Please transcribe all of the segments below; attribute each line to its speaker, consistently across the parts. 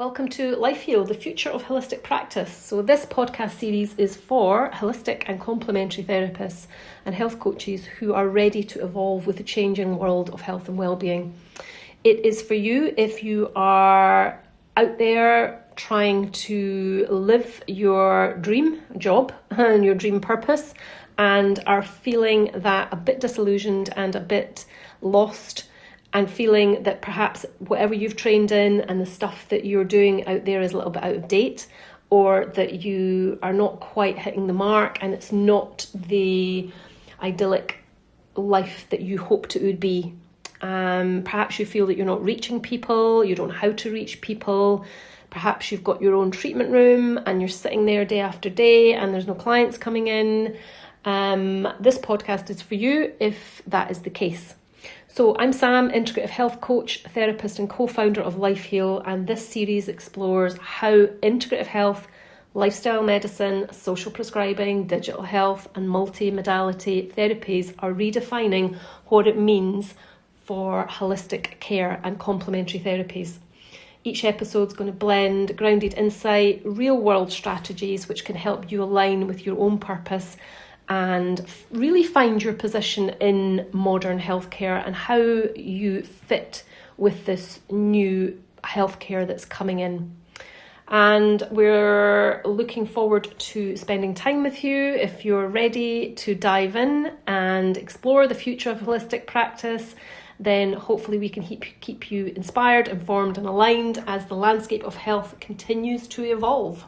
Speaker 1: Welcome to Life Heal, the future of holistic practice. So this podcast series is for holistic and complementary therapists and health coaches who are ready to evolve with the changing world of health and well-being. It is for you if you are out there trying to live your dream job and your dream purpose and are feeling that a bit disillusioned and a bit lost, and feeling that perhaps whatever you've trained in and the stuff that you're doing out there is a little bit out of date, or that you are not quite hitting the mark and it's not the idyllic life that you hoped it would be. Perhaps you feel that you're not reaching people, you don't know how to reach people. Perhaps you've got your own treatment room and you're sitting there day after day and there's no clients coming in. This podcast is for you if that is the case. So I'm Sam, integrative health coach, therapist and co-founder of Life Heal, and this series explores how integrative health, lifestyle medicine, social prescribing, digital health and multi-modality therapies are redefining what it means for holistic care and complementary therapies. Each episode is going to blend grounded insight, real-world strategies which can help you align with your own purpose and really find your position in modern healthcare and how you fit with this new healthcare that's coming in. And we're looking forward to spending time with you. If you're ready to dive in and explore the future of holistic practice, then hopefully we can keep you inspired, informed and aligned as the landscape of health continues to evolve.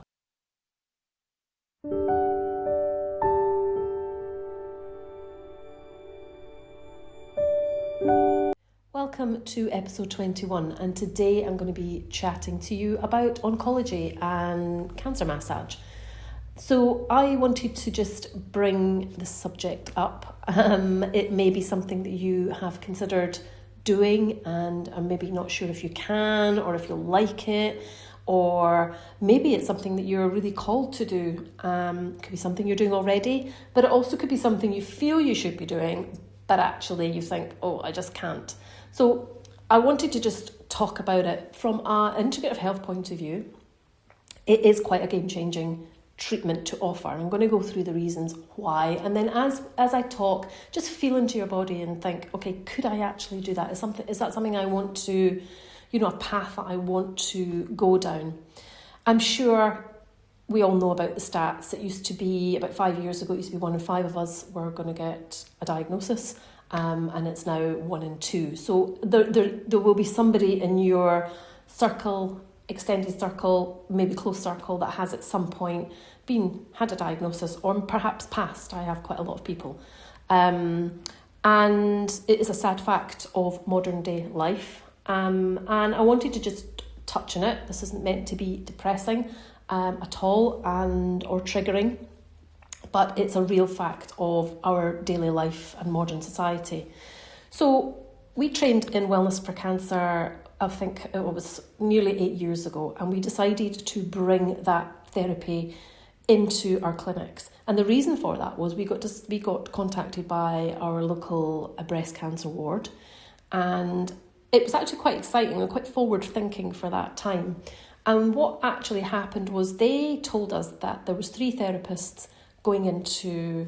Speaker 1: Welcome to episode 21, and today I'm going to be chatting to you about oncology and cancer massage. So I wanted to just bring the subject up. It may be something that you have considered doing and are maybe not sure if you can or if you'll like it, or maybe it's something that you're really called to do. Could be something you're doing already, but it also could be something you feel you should be doing, but actually you think, oh, I just can't. So I wanted to just talk about it from an integrative health point of view. It is quite a game-changing treatment to offer. I'm going to go through the reasons why. And then as I talk, just feel into your body and think, okay, could I actually do that? Is that something I want to, a path that I want to go down? I'm sure we all know about the stats. It used to be, about 5 years ago, it used to be 1 in 5 of us were going to get a diagnosis. And it's now 1 in 2. So there will be somebody in your circle, extended circle, maybe close circle, that has at some point had a diagnosis or perhaps passed. I have quite a lot of people. And it is a sad fact of modern day life. And I wanted to just touch on it. This isn't meant to be depressing at all or triggering. But it's a real fact of our daily life and modern society. So we trained in Wellness for Cancer, I think it was nearly 8 years ago, and we decided to bring that therapy into our clinics. And the reason for that was we got contacted by our local breast cancer ward, and it was actually quite exciting and quite forward thinking for that time. And what actually happened was they told us that there was 3 therapists going into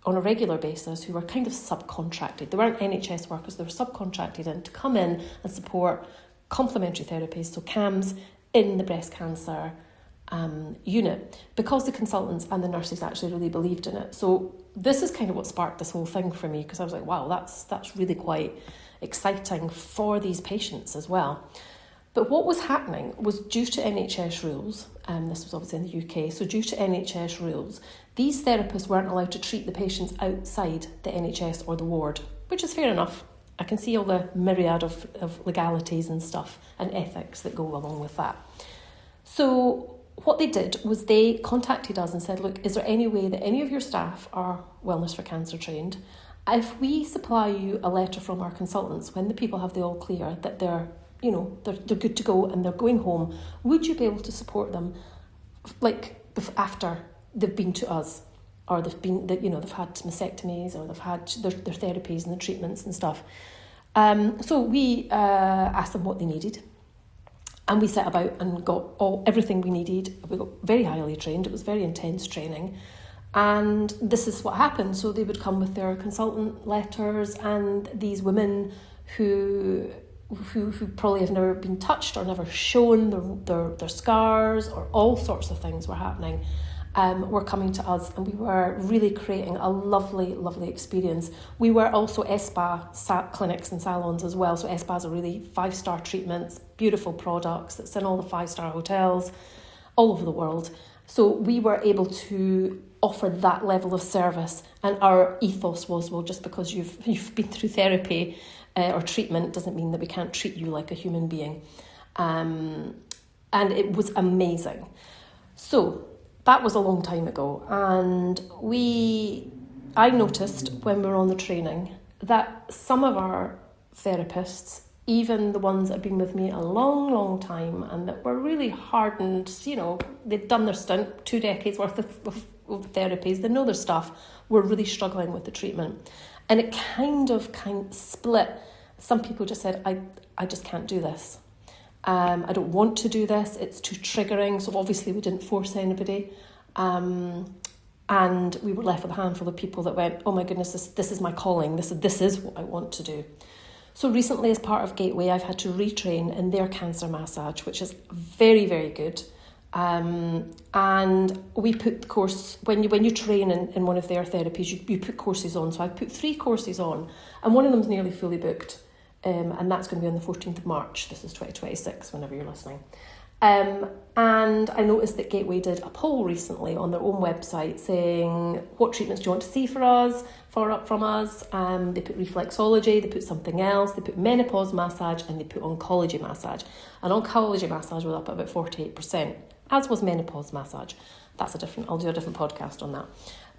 Speaker 1: on a regular basis who were kind of subcontracted. They weren't NHS workers, they were subcontracted in to come in and support complementary therapies, so CAMs, in the breast cancer unit, because the consultants and the nurses actually really believed in it. So this is kind of what sparked this whole thing for me, because I was like, wow, that's really quite exciting for these patients as well. But what was happening was, due to NHS rules, and this was obviously in the UK, so due to NHS rules, these therapists weren't allowed to treat the patients outside the NHS or the ward, which is fair enough. I can see all the myriad of legalities and stuff and ethics that go along with that. So what they did was they contacted us and said, look, is there any way that any of your staff are Wellness for Cancer trained? If we supply you a letter from our consultants when the people have the all clear that they're good to go and they're going home, would you be able to support them after they've been to us, or they've had mastectomies, or they've had their therapies and the treatments and stuff? So we asked them what they needed, And we set about and got everything we needed. We got very highly trained. It was very intense training. And this is what happened. So they would come with their consultant letters, and these women who probably have never been touched or never shown their scars, or all sorts of things were happening, were coming to us, and we were really creating a lovely, lovely experience. We were also ESPA clinics and salons as well. So ESPA's are really 5-star treatments, beautiful products that's in all the 5-star hotels all over the world. So we were able to offer that level of service, and our ethos was, well, just because you've been through therapy or treatment doesn't mean that we can't treat you like a human being. And it was amazing. So that was a long time ago, and I noticed when we were on the training that some of our therapists, even the ones that have been with me a long, long time and that were really hardened, they'd done their stint, 2 decades worth of therapies, they know their stuff, were really struggling with the treatment. And it kind of split. Some people just said, I just can't do this. I don't want to do this. It's too triggering. So obviously we didn't force anybody. And we were left with a handful of people that went, oh my goodness, this is my calling. This is what I want to do. So recently, as part of Gateway, I've had to retrain in their cancer massage, which is very, very good. And we put the course, when you train in one of their therapies, you put courses on. So I've put 3 courses on, and one of them's nearly fully booked. And that's going to be on the 14th of March. This is 2026, whenever you're listening. And I noticed that Gateway did a poll recently on their own website saying, what treatments do you want to see from us? They put reflexology, they put something else, they put menopause massage, and they put oncology massage. And oncology massage was up at about 48%, as was menopause massage. I'll do a different podcast on that.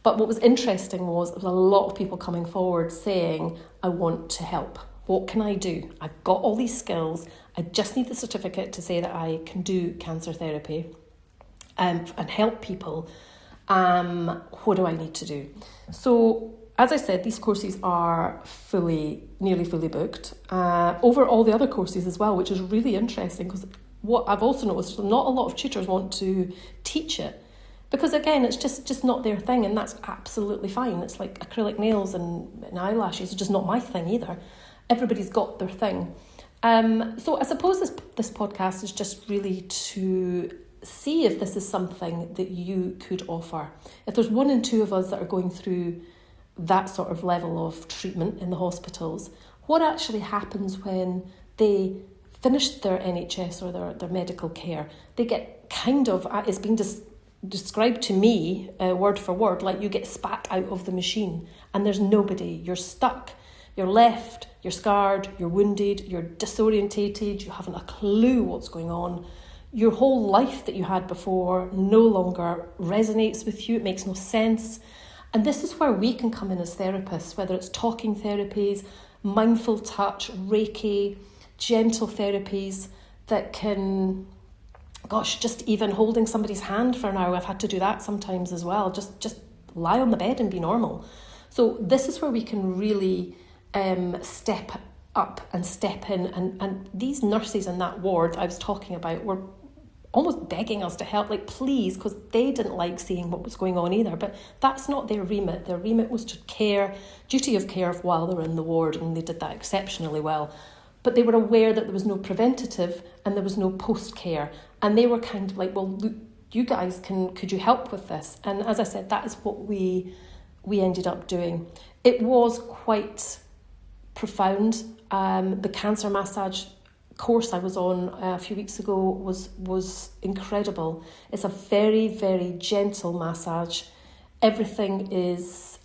Speaker 1: But what was interesting was there was a lot of people coming forward saying, I want to help. What can I do? I've got all these skills. I just need the certificate to say that I can do cancer therapy and help people. What do I need to do? So, as I said, these courses are nearly fully booked. Over all the other courses as well, which is really interesting, because what I've also noticed is not a lot of tutors want to teach it. Because again, it's just not their thing, and that's absolutely fine. It's like acrylic nails and eyelashes are just not my thing either. Everybody's got their thing. So I suppose this podcast is just really to see if this is something that you could offer. If there's 1 in 2 of us that are going through that sort of level of treatment in the hospitals, what actually happens when they finish their NHS or their medical care? They get it's been described to me word for word, like you get spat out of the machine and there's nobody. You're stuck. You're left, you're scarred, you're wounded, you're disorientated, you haven't a clue what's going on. Your whole life that you had before no longer resonates with you, it makes no sense. And this is where we can come in as therapists, whether it's talking therapies, mindful touch, Reiki, gentle therapies that can, just even holding somebody's hand for an hour. I've had to do that sometimes as well, just lie on the bed and be normal. So this is where we can really step up and step in, and these nurses in that ward I was talking about were almost begging us to help, like please, because they didn't like seeing what was going on either. But that's not their remit. Their remit was to duty of care while they were in the ward, and they did that exceptionally well. But they were aware that there was no preventative and there was no post-care, and they were kind of like, well, look, you guys could you help with this? And as I said, that is what we ended up doing. It was quite profound. The cancer massage course I was on a few weeks ago was incredible. It's a very, very gentle massage. Everything is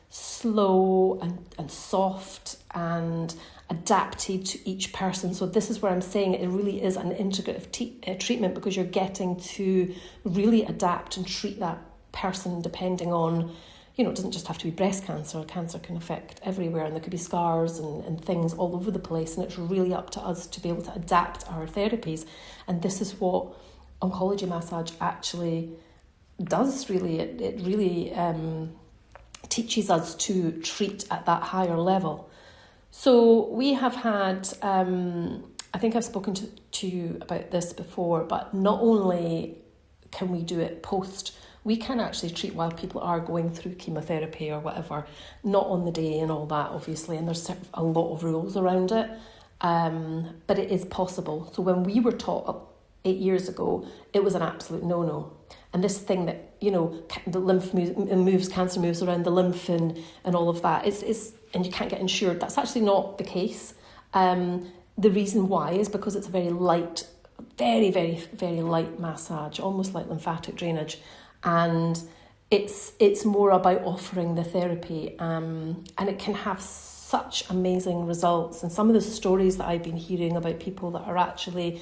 Speaker 1: slow and soft and adapted to each person. So this is where I'm saying it really is an integrative treatment, because you're getting to really adapt and treat that person depending on, it doesn't just have to be breast cancer. Cancer can affect everywhere, and there could be scars and things all over the place, and it's really up to us to be able to adapt our therapies. And this is what oncology massage actually does, really. It really teaches us to treat at that higher level. So we have had I think I've spoken to you about this before, but not only can we do it post, we can actually treat while people are going through chemotherapy or whatever, not on the day and all that, obviously, and there's a lot of rules around it, but it is possible. So when we were taught 8 years ago, it was an absolute no-no. And this thing that, the lymph moves, cancer moves around the lymph and all of that, and you can't get insured. That's actually not the case. The reason why is because it's a very light, very, very, very light massage, almost like lymphatic drainage. And it's more about offering the therapy, and it can have such amazing results. And some of the stories that I've been hearing about people that are actually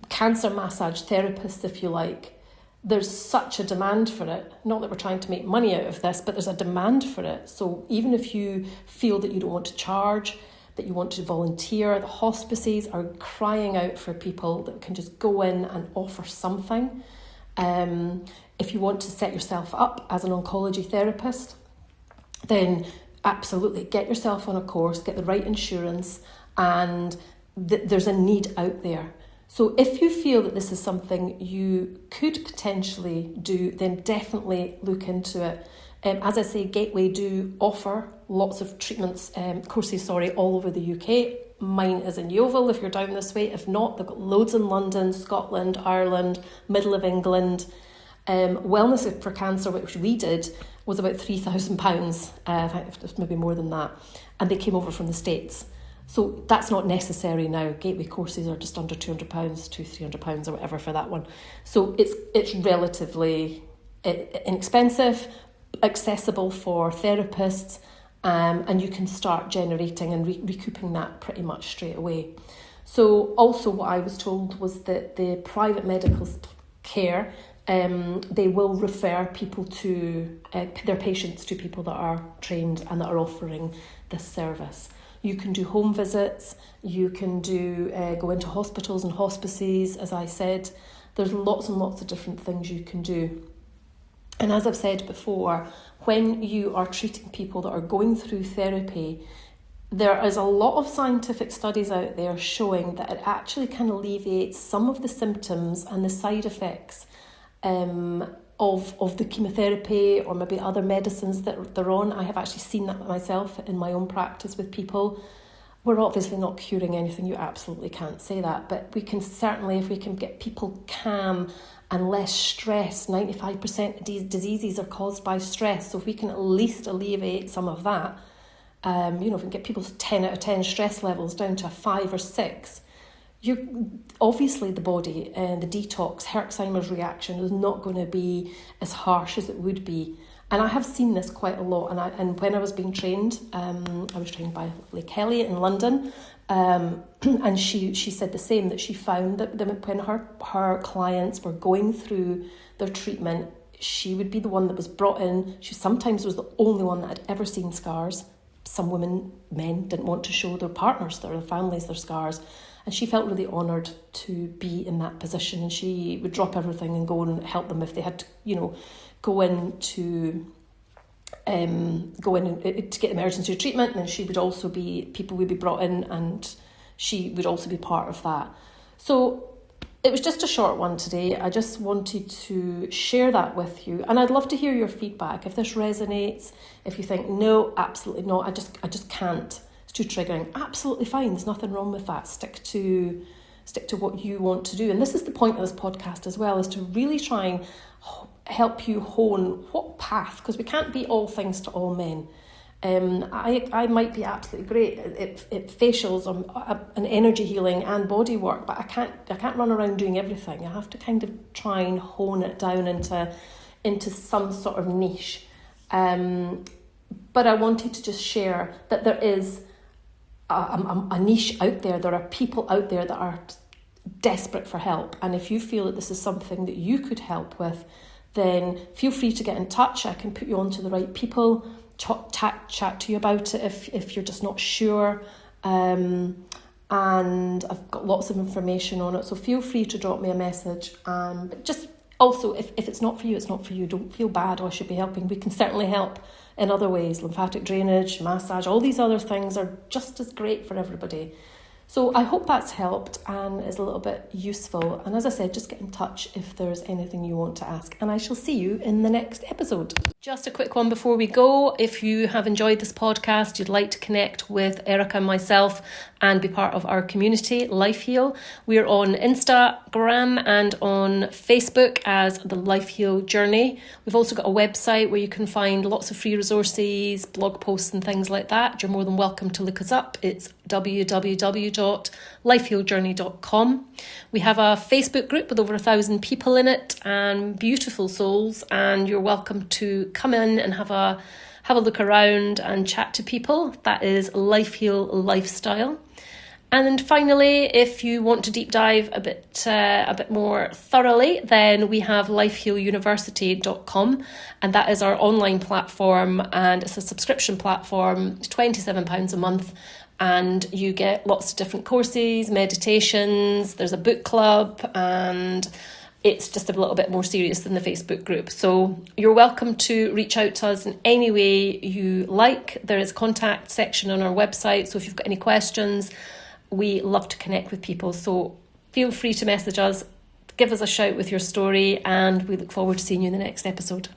Speaker 1: cancer massage therapists, if you like, there's such a demand for it. Not that we're trying to make money out of this, but there's a demand for it. So even if you feel that you don't want to charge, that you want to volunteer, the hospices are crying out for people that can just go in and offer something. If you want to set yourself up as an oncology therapist, then absolutely get yourself on a course, get the right insurance, and there's a need out there. So if you feel that this is something you could potentially do, then definitely look into it. As I say, Gateway do offer lots of treatments, courses, all over the UK. Mine is in Yeovil if you're down this way. If not, they've got loads in London, Scotland, Ireland, middle of England. Wellness for Cancer, which we did, was about £3,000. I think it's maybe more than that. And they came over from the States. So that's not necessary now. Gateway courses are just under £200, £300 or whatever for that one. So it's relatively inexpensive, accessible for therapists, and you can start generating and recouping that pretty much straight away. So also what I was told was that the private medical care, they will refer people to their patients to people that are trained and that are offering this service. You can do home visits, you can do go into hospitals and hospices, as I said. There's lots and lots of different things you can do. And as I've said before, when you are treating people that are going through therapy, there is a lot of scientific studies out there showing that it actually can alleviate some of the symptoms and the side effects of the chemotherapy or maybe other medicines that they're on. I have actually seen that myself in my own practice with people. We're obviously not curing anything, you absolutely can't say that, but we can certainly, if we can get people calm and less stress, 95% of these diseases are caused by stress, so if we can at least alleviate some of that, if we can get people's 10 out of 10 stress levels down to a 5 or 6, obviously the body and the detox, Herxheimer's reaction is not going to be as harsh as it would be. And I have seen this quite a lot. And when I was being trained, I was trained by Kelly in London, and she said the same, that she found that when her clients were going through their treatment, she would be the one that was brought in. She sometimes was the only one that had ever seen scars. Some men didn't want to show their partners, their families, their scars. And she felt really honoured to be in that position, and she would drop everything and go and help them if they had to, go in to get emergency treatment. And then people would be brought in, and she would also be part of that. So it was just a short one today. I just wanted to share that with you, and I'd love to hear your feedback. If this resonates, if you think no, absolutely not, I just can't. Too triggering, absolutely fine, there's nothing wrong with that. Stick to what you want to do. And this is the point of this podcast as well, is to really try and help you hone what path, because we can't be all things to all men. I might be absolutely great at facials and energy healing and body work, but I can't run around doing everything. I have to kind of try and hone it down into some sort of niche. But I wanted to just share that there is a niche out there. There are people out there that are desperate for help, and if you feel that this is something that you could help with, then feel free to get in touch. I can put you on to the right people, chat to you about it if you're just not sure, and I've got lots of information on it, so feel free to drop me a message. But just also, if it's not for you, it's not for you. Don't feel bad, I should be helping. We can certainly help in other ways. Lymphatic drainage, massage, all these other things are just as great for everybody. So I hope that's helped and is a little bit useful. And as I said, just get in touch if there's anything you want to ask. And I shall see you in the next episode. Just a quick one before we go. If you have enjoyed this podcast, you'd like to connect with Erica and myself and be part of our community, Life Heal. We're on Instagram and on Facebook as the Life Heal Journey. We've also got a website where you can find lots of free resources, blog posts and things like that. You're more than welcome to look us up. It's www.lifehealjourney.com. We have a Facebook group with over 1,000 people in it and beautiful souls, and you're welcome to come in and have a look around and chat to people. That is Life Heal Lifestyle. And then finally, if you want to deep dive a bit more thoroughly, then we have lifehealuniversity.com, and that is our online platform, and it's a subscription platform. It's £27 a month, and you get lots of different courses, meditations, there's a book club, and it's just a little bit more serious than the Facebook group. So you're welcome to reach out to us in any way you like. There is a contact section on our website, so if you've got any questions, we love to connect with people. So feel free to message us, give us a shout with your story, and we look forward to seeing you in the next episode.